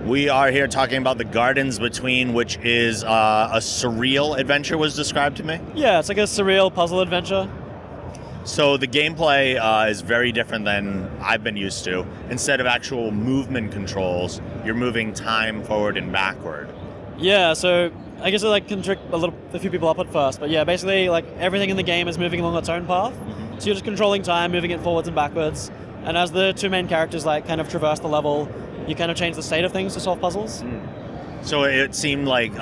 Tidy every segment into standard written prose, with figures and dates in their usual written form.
We are here talking about the Gardens Between, which is a surreal adventure, was described to me. Yeah, it's like a surreal puzzle adventure. So the gameplay is very different than I've been used to. Instead of actual movement controls, you're moving time forward and backward. Yeah, so I guess it can trick a few people up at first, but yeah, basically everything in the game is moving along its own path. Mm-hmm. So you're just controlling time, moving it forwards and backwards. And as the two main characters kind of traverse the level, you kind of change the state of things to solve puzzles. So it seemed like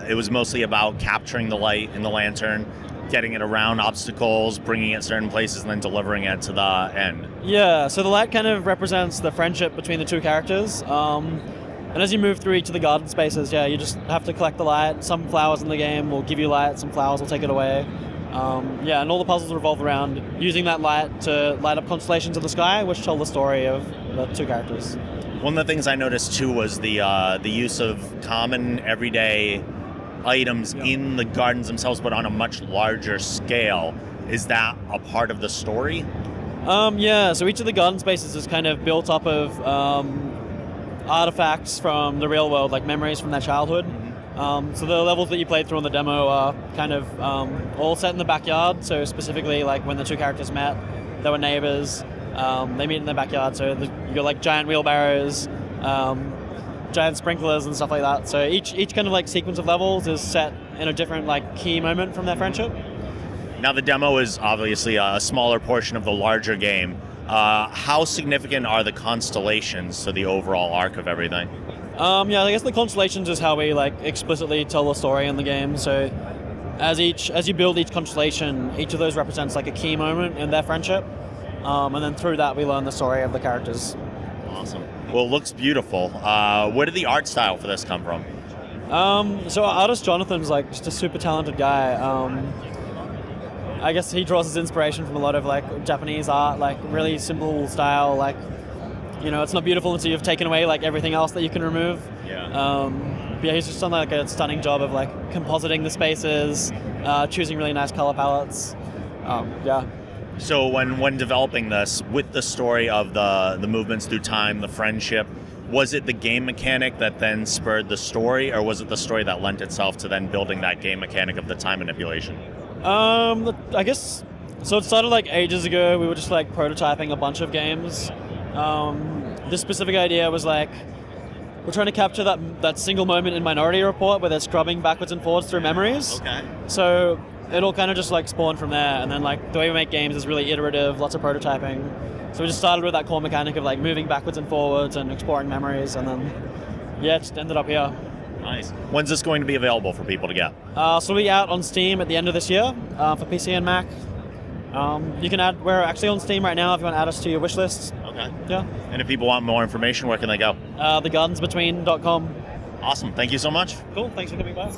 it was mostly about capturing the light in the lantern, getting it around obstacles, bringing it certain places, and then delivering it to the end. Yeah, so the light kind of represents the friendship between the two characters. And as you move through each of the garden spaces, you just have to collect the light. Some flowers in the game will give you light, some flowers will take it away. And all the puzzles revolve around using that light to light up constellations of the sky, which tell the story of the two characters. One of the things I noticed too was the use of common everyday items in the gardens themselves, but on a much larger scale. Is that a part of the story? So each of the garden spaces is kind of built up of artifacts from the real world, like memories from their childhood. So the levels that you played through on the demo are kind of all set in the backyard. So specifically, when the two characters met, they were neighbors. They meet in their backyard. So you got giant wheelbarrows, giant sprinklers, and stuff like that. So each kind of sequence of levels is set in a different key moment from their friendship. Now the demo is obviously a smaller portion of the larger game. How significant are the constellations to the overall arc of everything? I guess the constellations is how we explicitly tell the story in the game. So as you build each constellation, each of those represents a key moment in their friendship, and then through that we learn the story of the characters. Awesome. Well, it looks beautiful. Where did the art style for this come from? So our artist Jonathan's just a super talented guy. I guess he draws his inspiration from a lot of Japanese art, really simple style, it's not beautiful until you've taken away everything else that you can remove. But he's just done a stunning job of compositing the spaces, choosing really nice color palettes. So when developing this, with the story of the movements through time, the friendship, was it the game mechanic that then spurred the story, or was it the story that lent itself to then building that game mechanic of the time manipulation? I guess so. It started ages ago. We were just prototyping a bunch of games. This specific idea was we're trying to capture that single moment in Minority Report where they're scrubbing backwards and forwards through memories. Okay. So it all kind of just spawned from there, and then the way we make games is really iterative, lots of prototyping. So we just started with that core mechanic of moving backwards and forwards and exploring memories, and then it just ended up here. Nice. When's this going to be available for people to get? So it'll be out on Steam at the end of this year for PC and Mac. We're actually on Steam right now if you want to add us to your wish list. Okay. Yeah. And if people want more information, where can they go? Thegardensbetween.com. Awesome. Thank you so much. Cool. Thanks for coming by.